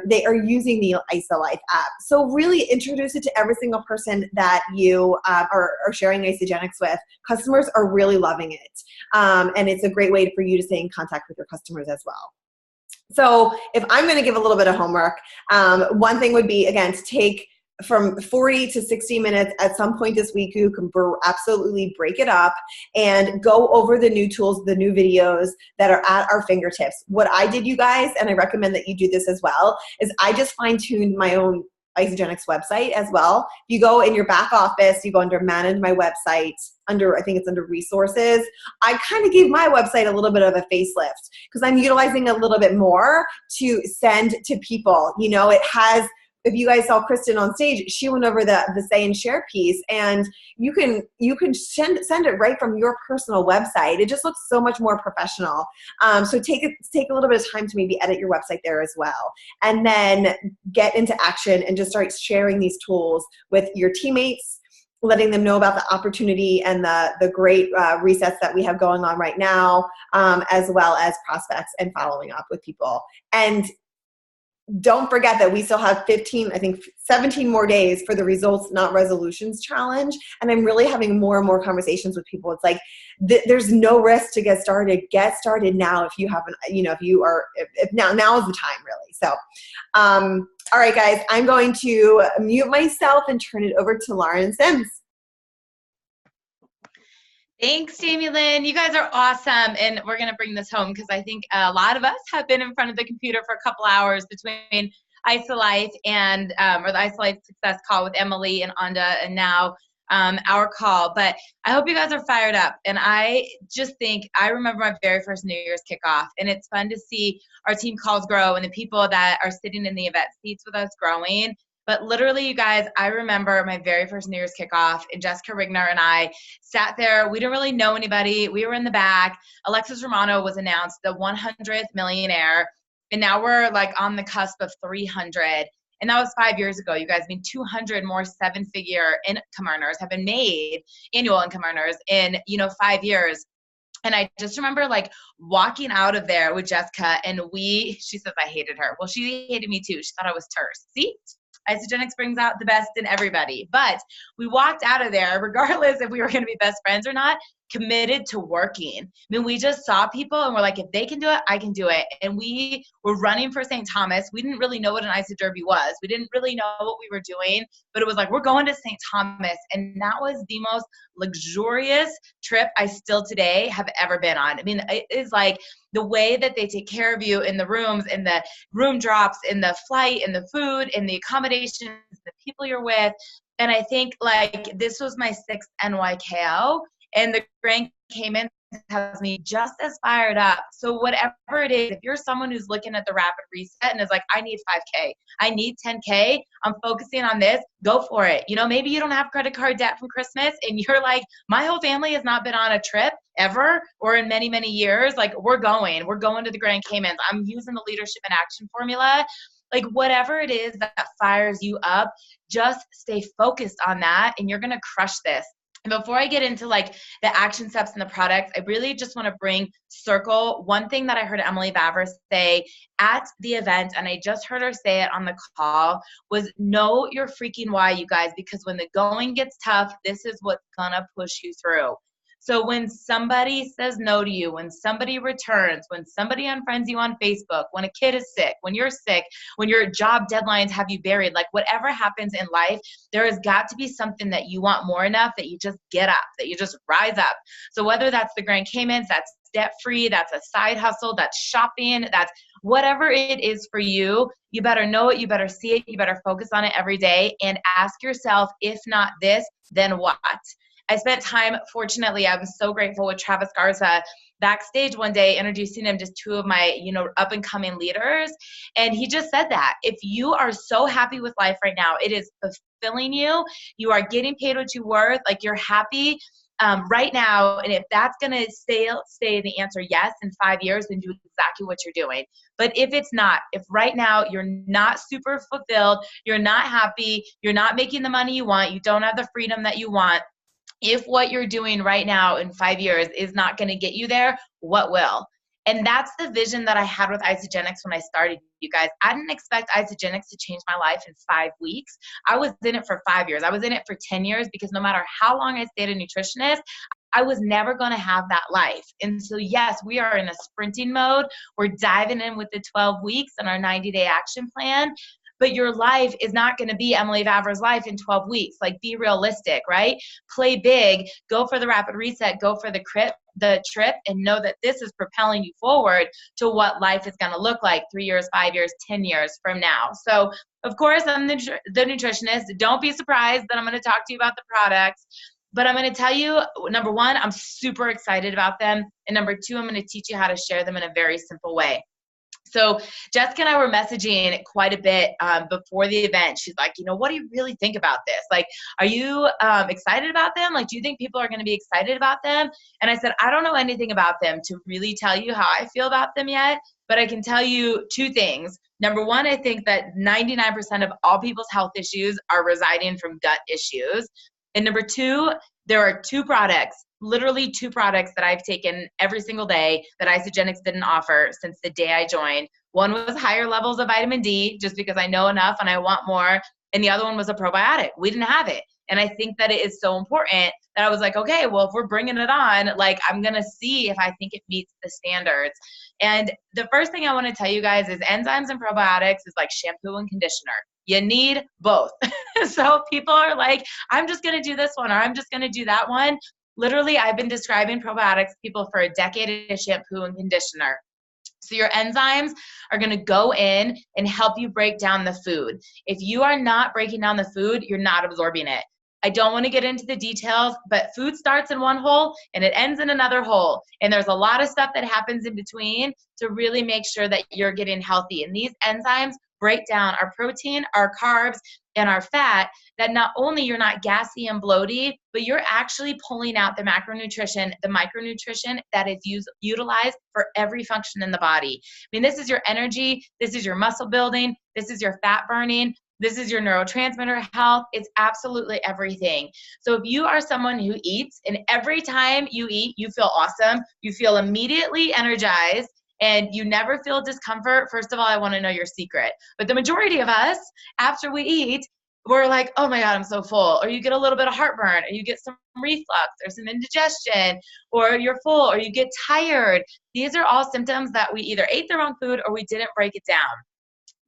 they are using the IsaLife app. So really introduce it to every single person that you are sharing Isagenix with. Customers are really loving it. And it's a great way for you to stay in contact with your customers as well. So if I'm going to give a little bit of homework, one thing would be, again, to take from 40 to 60 minutes at some point this week. You can absolutely break it up and go over the new tools, the new videos that are at our fingertips. What I did, you guys, and I recommend that you do this as well, is I just fine-tuned my own Isagenix website as well. You go in your back office, you go under manage my website, I think it's under resources. I kind of gave my website a little bit of a facelift because I'm utilizing a little bit more to send to people. It has, if you guys saw Kristen on stage, she went over the say and share piece, and you can send it right from your personal website. It just looks so much more professional. So take a little bit of time to maybe edit your website there as well, and then get into action and just start sharing these tools with your teammates, letting them know about the opportunity and the great resets that we have going on right now, as well as prospects and following up with people. And don't forget that we still have 17 more days for the results, not resolutions challenge. And I'm really having more and more conversations with people. It's like, there's no risk to get started. Get started now if you haven't, if now is the time, really. So, all right, guys, I'm going to mute myself and turn it over to Lauren Sims. Thanks, Jamie Lynn. You guys are awesome. And we're going to bring this home because I think a lot of us have been in front of the computer for a couple hours between IsaLife and, or the IsaLife Success Call with Emily and Anda, and now our call. But I hope you guys are fired up. And I just think, I remember my very first New Year's kickoff, and it's fun to see our team calls grow and the people that are sitting in the event seats with us growing. But literally, you guys, I remember my very first New Year's kickoff, and Jessica Rigner and I sat there. We didn't really know anybody. We were in the back. Alexis Romano was announced the 100th millionaire, and now we're like on the cusp of 300. And that was 5 years ago, you guys. I mean, 200 more seven-figure income earners have been made, annual income earners, in 5 years. And I just remember like walking out of there with Jessica, and she says I hated her. Well, she hated me too. She thought I was terse. See? Isagenix brings out the best in everybody. But we walked out of there, regardless if we were going to be best friends or not, committed to working. I mean, we just saw people and we're like, if they can do it, I can do it. And we were running for St. Thomas. We didn't really know what an ISA Derby was. We didn't really know what we were doing, but it was like, we're going to St. Thomas. And that was the most luxurious trip I still today have ever been on. I mean, it is like the way that they take care of you in the rooms, in the room drops, in the flight, in the food, in the accommodations, the people you're with. And I think like this was my 6th NYKO. And the Grand Cayman has me just as fired up. So whatever it is, if you're someone who's looking at the rapid reset and is like, I need 5K, I need 10K, I'm focusing on this, go for it. Maybe you don't have credit card debt from Christmas and you're like, my whole family has not been on a trip ever or in many, many years. Like we're going to the Grand Caymans. I'm using the leadership and action formula. Like whatever it is that fires you up, just stay focused on that and you're going to crush this. And before I get into like the action steps and the products, I really just want to circle one thing that I heard Emily Vavra say at the event, and I just heard her say it on the call, was know your freaking why, you guys, because when the going gets tough, this is what's gonna push you through. So when somebody says no to you, when somebody returns, when somebody unfriends you on Facebook, when a kid is sick, when you're sick, when your job deadlines have you buried, like whatever happens in life, there has got to be something that you want more enough that you just get up, that you just rise up. So whether that's the Grand Caymans, that's debt-free, that's a side hustle, that's shopping, that's whatever it is for you, you better know it, you better see it, you better focus on it every day and ask yourself, if not this, then what? I spent time, fortunately, I was so grateful with Travis Garza backstage one day, introducing him to 2 of my, up and coming leaders. And he just said that if you are so happy with life right now, it is fulfilling you, you are getting paid what you're worth, like you're happy right now. And if that's going to stay the answer yes in 5 years, then do exactly what you're doing. But if it's not, if right now you're not super fulfilled, you're not happy, you're not making the money you want, you don't have the freedom that you want, if what you're doing right now in 5 years is not going to get you there, what will? And that's the vision that I had with Isagenix when I started, you guys. I didn't expect Isagenix to change my life in 5 weeks. I was in it for 5 years. I was in it for 10 years because no matter how long I stayed a nutritionist, I was never going to have that life. And so, yes, we are in a sprinting mode. We're diving in with the 12 weeks and our 90-day action plan. But your life is not going to be Emily Vavra's life in 12 weeks. Like, be realistic, right? Play big, go for the rapid reset, go for the trip, and know that this is propelling you forward to what life is going to look like 3 years, 5 years, 10 years from now. So, of course, I'm the nutritionist. Don't be surprised that I'm going to talk to you about the products. But I'm going to tell you, number 1, I'm super excited about them. And number 2, I'm going to teach you how to share them in a very simple way. So Jessica and I were messaging quite a bit before the event. She's like, what do you really think about this? Like, are you excited about them? Like, do you think people are going to be excited about them? And I said, I don't know anything about them to really tell you how I feel about them yet, but I can tell you 2 things. Number 1, I think that 99% of all people's health issues are residing from gut issues. And number 2, there are 2 products, literally 2 products that I've taken every single day that Isagenix didn't offer since the day I joined. One was higher levels of vitamin D, just because I know enough and I want more. And the other one was a probiotic. We didn't have it. And I think that it is so important that I was like, okay, well, if we're bringing it on, like, I'm going to see if I think it meets the standards. And the first thing I want to tell you guys is enzymes and probiotics is like shampoo and conditioner. You need both. So people are like, I'm just going to do this one, or I'm just going to do that one. Literally, I've been describing probiotics to people for a decade as shampoo and conditioner. So your enzymes are going to go in and help you break down the food. If you are not breaking down the food, you're not absorbing it. I don't want to get into the details, but food starts in one hole and it ends in another hole. And there's a lot of stuff that happens in between to really make sure that you're getting healthy. And these enzymes break down our protein, our carbs, and our fat, that not only you're not gassy and bloated, but you're actually pulling out the macronutrition, the micronutrition that is utilized for every function in the body. I mean, this is your energy, this is your muscle building, this is your fat burning, this is your neurotransmitter health. It's absolutely everything. So if you are someone who eats, and every time you eat, you feel awesome, you feel immediately energized, and you never feel discomfort, first of all, I want to know your secret. But the majority of us, after we eat, we're like, oh my God, I'm so full. Or you get a little bit of heartburn, or you get some reflux, or some indigestion, or you're full, or you get tired. These are all symptoms that we either ate the wrong food or we didn't break it down.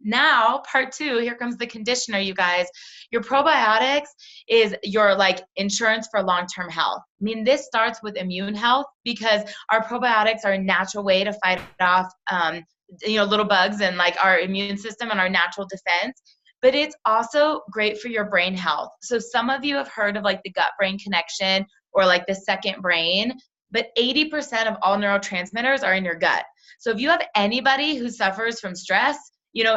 Now, part two, here comes the conditioner, you guys. Your probiotics is your like insurance for long-term health. I mean, this starts with immune health, because our probiotics are a natural way to fight off, little bugs and like our immune system and our natural defense. But it's also great for your brain health. So some of you have heard of like the gut-brain connection, or like the second brain, but 80% of all neurotransmitters are in your gut. So if you have anybody who suffers from stress,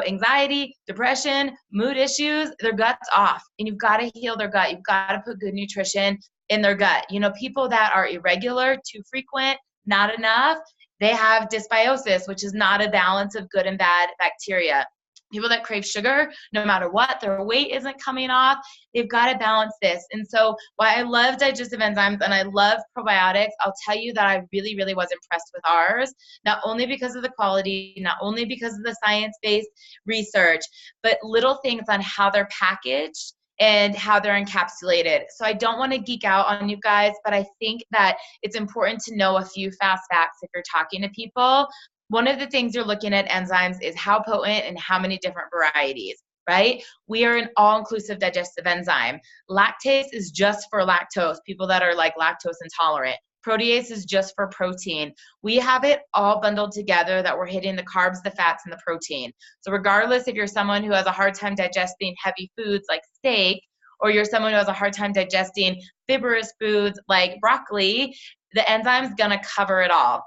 anxiety, depression, mood issues, their gut's off, and you've got to heal their gut. You've got to put good nutrition in their gut. People that are irregular, too frequent, not enough, they have dysbiosis, which is not a balance of good and bad bacteria. People that crave sugar, no matter what, their weight isn't coming off. They've got to balance this. And so why I love digestive enzymes and I love probiotics, I'll tell you that I really, really was impressed with ours, not only because of the quality, not only because of the science-based research, but little things on how they're packaged and how they're encapsulated. So I don't want to geek out on you guys, but I think that it's important to know a few fast facts if you're talking to people. One of the things you're looking at enzymes is how potent and how many different varieties, right? We are an all-inclusive digestive enzyme. Lactase is just for lactose, people that are like lactose intolerant. Protease is just for protein. We have it all bundled together that we're hitting the carbs, the fats, and the protein. So regardless if you're someone who has a hard time digesting heavy foods like steak, or you're someone who has a hard time digesting fibrous foods like broccoli, the enzyme's gonna cover it all.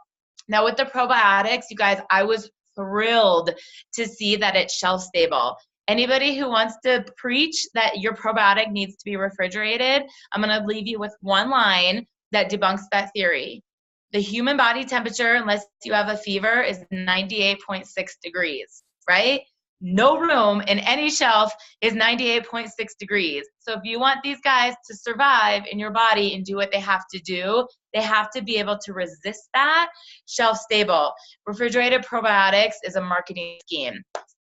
Now with the probiotics, you guys, I was thrilled to see that it's shelf stable. Anybody who wants to preach that your probiotic needs to be refrigerated, I'm going to leave you with one line that debunks that theory. The human body temperature, unless you have a fever, is 98.6 degrees, right? No room in any shelf is 98.6 degrees. So if you want these guys to survive in your body and do what they have to do, they have to be able to resist that. Shelf stable. Refrigerated probiotics is a marketing scheme.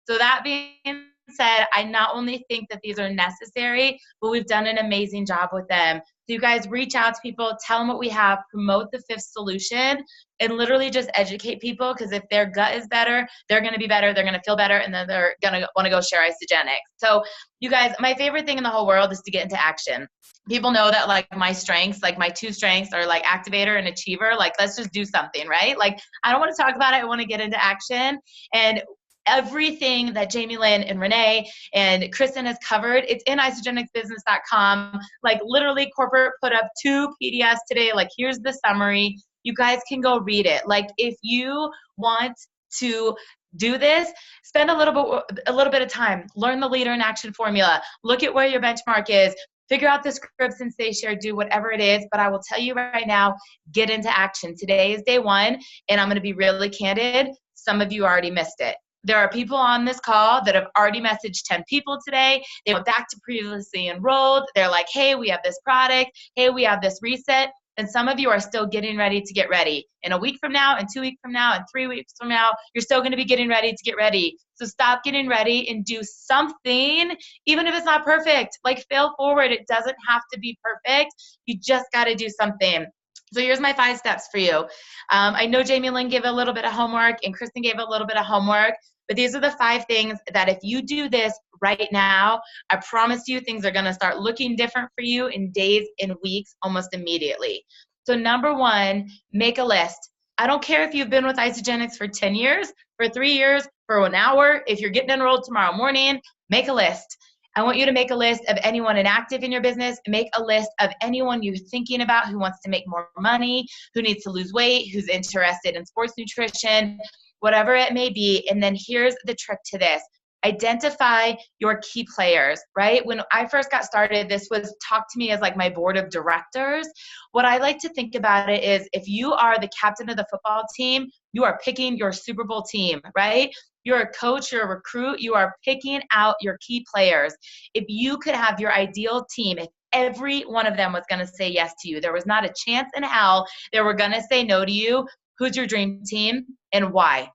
So that being said, I not only think that these are necessary, but we've done an amazing job with them. So you guys reach out to people, tell them what we have, promote the fifth solution, and literally just educate people, because if their gut is better, they're going to be better, they're going to feel better, and then they're going to want to go share Isogenics. So you guys, my favorite thing in the whole world is to get into action. People know that like my strengths, like my two strengths are like activator and achiever. Like, let's just do something, right? Like, I don't want to talk about it. I want to get into action. And everything that Jamie Lynn and Renee and Kristen has covered, it's in isogenicsbusiness.com. Like literally corporate put up 2 PDFs today. Like, here's the summary. You guys can go read it. Like, if you want to do this, spend a little bit of time, learn the leader in action formula, look at where your benchmark is, figure out the scripts and stay share, do whatever it is. But I will tell you right now, get into action. Today is day 1, and I'm going to be really candid. Some of you already missed it. There are people on this call that have already messaged 10 people today. They went back to previously enrolled. They're like, hey, we have this product. Hey, we have this reset. And some of you are still getting ready to get ready. In a week from now, and 2 weeks from now, and 3 weeks from now, you're still going to be getting ready to get ready. So stop getting ready and do something, even if it's not perfect. Like, fail forward. It doesn't have to be perfect. You just got to do something. So here's my 5 steps for you. I know Jamie Lynn gave a little bit of homework and Kristen gave a little bit of homework, but these are the 5 things that if you do this right now, I promise you things are going to start looking different for you in days and weeks, almost immediately. So number 1, make a list. I don't care if you've been with Isogenics for 10 years, for 3 years, for 1 hour. If you're getting enrolled tomorrow morning, make a list. I want you to make a list of anyone inactive in your business. Make a list of anyone you're thinking about who wants to make more money, who needs to lose weight, who's interested in sports nutrition, whatever it may be. And then here's the trick to this. Identify your key players, right? When I first got started, this was talked to me as like my board of directors. What I like to think about it is if you are the captain of the football team, you are picking your Super Bowl team, right? You're a coach, you're a recruit, you are picking out your key players. If you could have your ideal team, if every one of them was going to say yes to you, there was not a chance in hell they were going to say no to you, who's your dream team and why?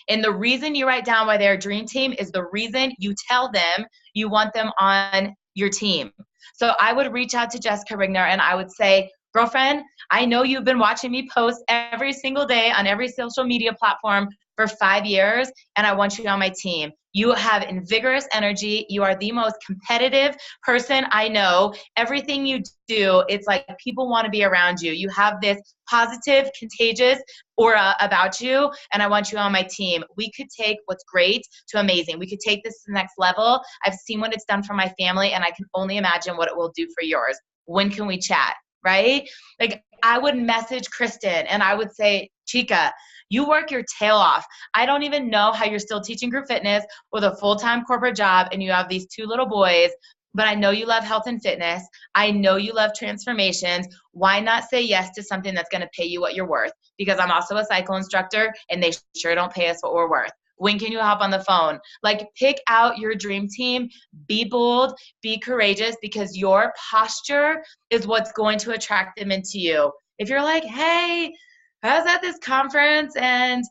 And the reason you write down why they're a dream team is the reason you tell them you want them on your team. So I would reach out to Jessica Rigner and I would say, girlfriend, I know you've been watching me post every single day on every social media platform for 5 years, and I want you on my team. You have invigorous energy. You are the most competitive person I know. Everything you do, it's like people want to be around you. You have this positive, contagious aura about you, and I want you on my team. We could take what's great to amazing. We could take this to the next level. I've seen what it's done for my family, and I can only imagine what it will do for yours. When can we chat? Right? Like I would message Kristen and I would say, Chica, you work your tail off. I don't even know how you're still teaching group fitness with a full-time corporate job and you have these 2 little boys, but I know you love health and fitness. I know you love transformations. Why not say yes to something that's going to pay you what you're worth? Because I'm also a cycle instructor and they sure don't pay us what we're worth. When can you hop on the phone? Like pick out your dream team, be bold, be courageous, because your posture is what's going to attract them into you. If you're like, hey, I was at this conference and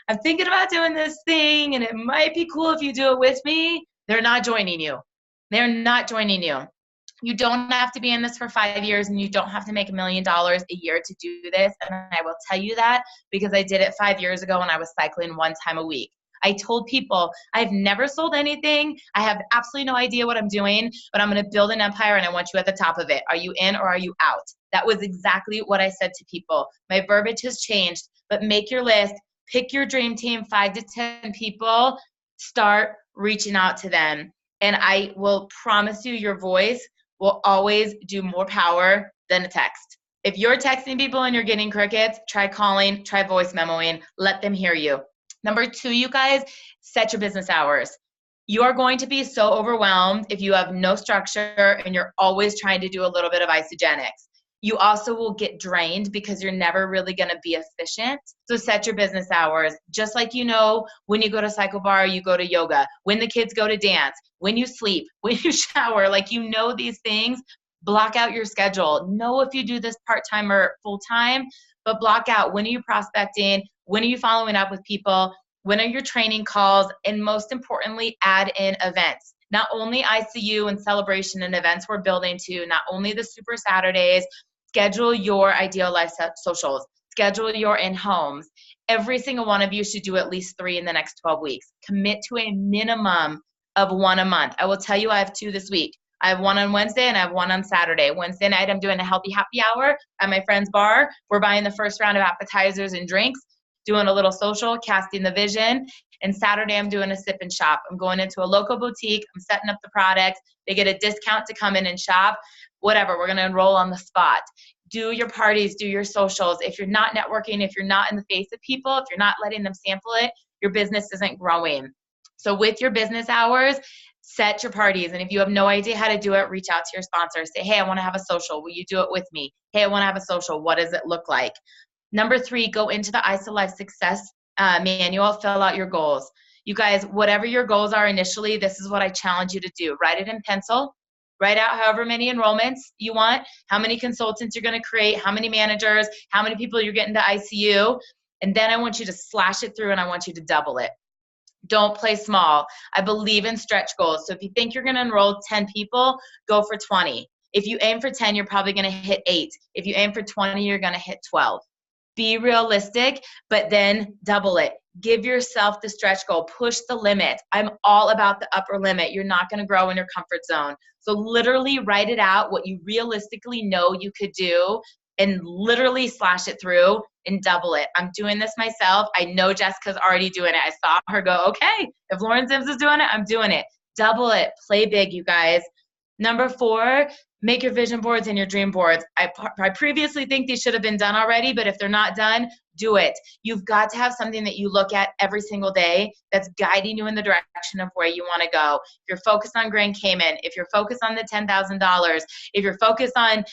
I'm thinking about doing this thing and it might be cool if you do it with me, they're not joining you. They're not joining you. You don't have to be in this for 5 years and you don't have to make $1 million a year to do this. And I will tell you that because I did it 5 years ago when I was cycling 1 time a week. I told people I've never sold anything. I have absolutely no idea what I'm doing, but I'm going to build an empire and I want you at the top of it. Are you in or are you out? That was exactly what I said to people. My verbiage has changed, but make your list, pick your dream team, 5 to 10 people, start reaching out to them. And I will promise you your voice will always do more power than a text. If you're texting people and you're getting crickets, try calling, try voice memoing, let them hear you. Number 2, you guys, set your business hours. You are going to be so overwhelmed if you have no structure and you're always trying to do a little bit of isogenics. You also will get drained because you're never really going to be efficient. So set your business hours. Just like when you go to cycle bar, you go to yoga, when the kids go to dance, when you sleep, when you shower, like these things, block out your schedule. Know if you do this part-time or full-time, but block out when are you prospecting, when are you following up with people, when are your training calls, and most importantly, add in events. Not only ICU and celebration and events we're building to, not only the Super Saturdays, schedule your ideal life socials, schedule your in-homes. Every single one of you should do at least 3 in the next 12 weeks. Commit to a minimum of 1 a month. I will tell you I have 2 this week. I have 1 on Wednesday and I have 1 on Saturday. Wednesday night, I'm doing a healthy happy hour at my friend's bar. We're buying the first round of appetizers and drinks, doing a little social, casting the vision. And Saturday, I'm doing a sip and shop. I'm going into a local boutique. I'm setting up the products. They get a discount to come in and shop. Whatever, we're going to enroll on the spot. Do your parties, do your socials. If you're not networking, if you're not in the face of people, if you're not letting them sample it, your business isn't growing. So with your business hours, set your parties. And if you have no idea how to do it, reach out to your sponsor. Say, hey, I want to have a social. Will you do it with me? Hey, I want to have a social. What does it look like? Number 3, go into the ISO Life Success manual, fill out your goals. You guys, whatever your goals are initially, this is what I challenge you to do. Write it in pencil. Write out however many enrollments you want, how many consultants you're going to create, how many managers, how many people you're getting to ICU. And then I want you to slash it through and I want you to double it. Don't play small. I believe in stretch goals. So if you think you're going to enroll 10 people, go for 20. If you aim for 10, you're probably going to hit 8. If you aim for 20, you're going to hit 12. Be realistic, but then double it. Give yourself the stretch goal. Push the limit. I'm all about the upper limit. You're not going to grow in your comfort zone. So literally write it out, what you realistically know you could do, and literally slash it through and double it. I'm doing this myself. I know Jessica's already doing it. I saw her go, okay, if Lauren Sims is doing it, I'm doing it. Double it. Play big, you guys. Number 4, make your vision boards and your dream boards. I previously think these should have been done already, but if they're not done, do it. You've got to have something that you look at every single day that's guiding you in the direction of where you want to go. If you're focused on Grand Cayman, if you're focused on the $10,000, if you're focused on,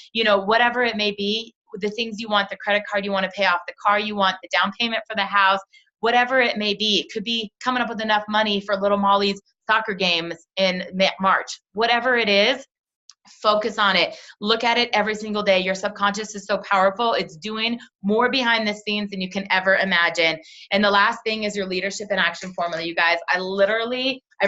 whatever it may be, the things you want, the credit card you want to pay off, the car you want, the down payment for the house, whatever it may be. It could be coming up with enough money for little Molly's soccer games in March. Whatever it is, focus on it. Look at it every single day. Your subconscious is so powerful. It's doing more behind the scenes than you can ever imagine. And the last thing is your leadership and action formula, you guys. I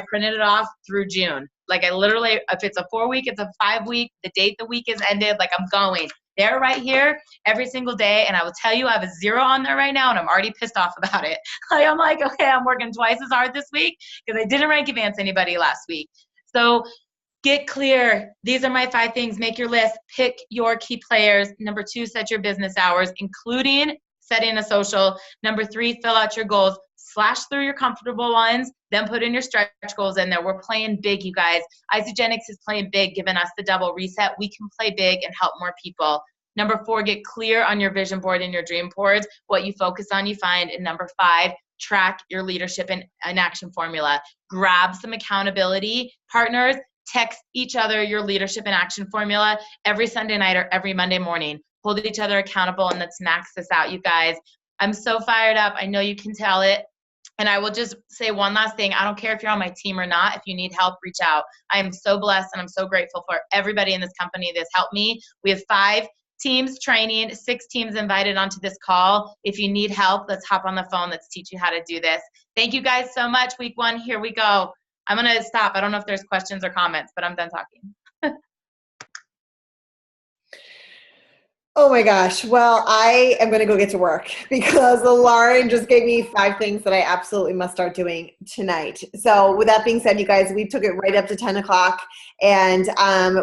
printed it off through June. Like if it's a 4-week, it's a 5-week, the date the week is ended, like I'm going. They're right here every single day. And I will tell you, I have a 0 on there right now and I'm already pissed off about it. I'm like, okay, I'm working twice as hard this week because I didn't rank advance anybody last week. So get clear. These are my 5 things. Make your list. Pick your key players. Number 2, set your business hours, including setting a social. Number 3, fill out your goals. Slash through your comfortable ones, then put in your stretch goals in there. We're playing big, you guys. Isagenix is playing big, giving us the double reset. We can play big and help more people. Number 4, get clear on your vision board and your dream boards. What you focus on, you find. And number 5, track your leadership and action formula. Grab some accountability partners. Text each other your leadership and action formula every Sunday night or every Monday morning. Hold each other accountable, and let's max this out, you guys. I'm so fired up. I know you can tell it. And I will just say one last thing. I don't care if you're on my team or not. If you need help, reach out. I am so blessed, and I'm so grateful for everybody in this company that's helped me. We have 5 teams training, 6 teams invited onto this call. If you need help, let's hop on the phone. Let's teach you how to do this. Thank you guys so much. Week 1, here we go. I'm going to stop. I don't know if there's questions or comments, but I'm done talking. Oh my gosh. Well, I am going to go get to work because Lauren just gave me 5 things that I absolutely must start doing tonight. So with that being said, you guys, we took it right up to 10 o'clock and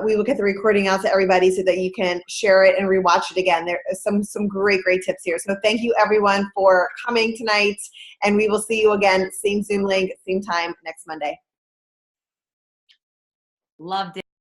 we will get the recording out to everybody so that you can share it and rewatch it again. There are some great tips here. So thank you everyone for coming tonight, and we will see you again, same Zoom link, same time next Monday. Loved it.